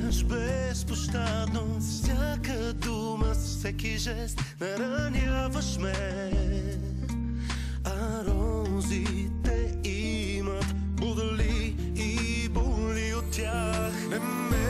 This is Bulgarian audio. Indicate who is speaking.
Speaker 1: обичаш безпощадно. С всяка дума, с всеки жест нараняваш ме. А розите имат будали и боли от тях. Не ме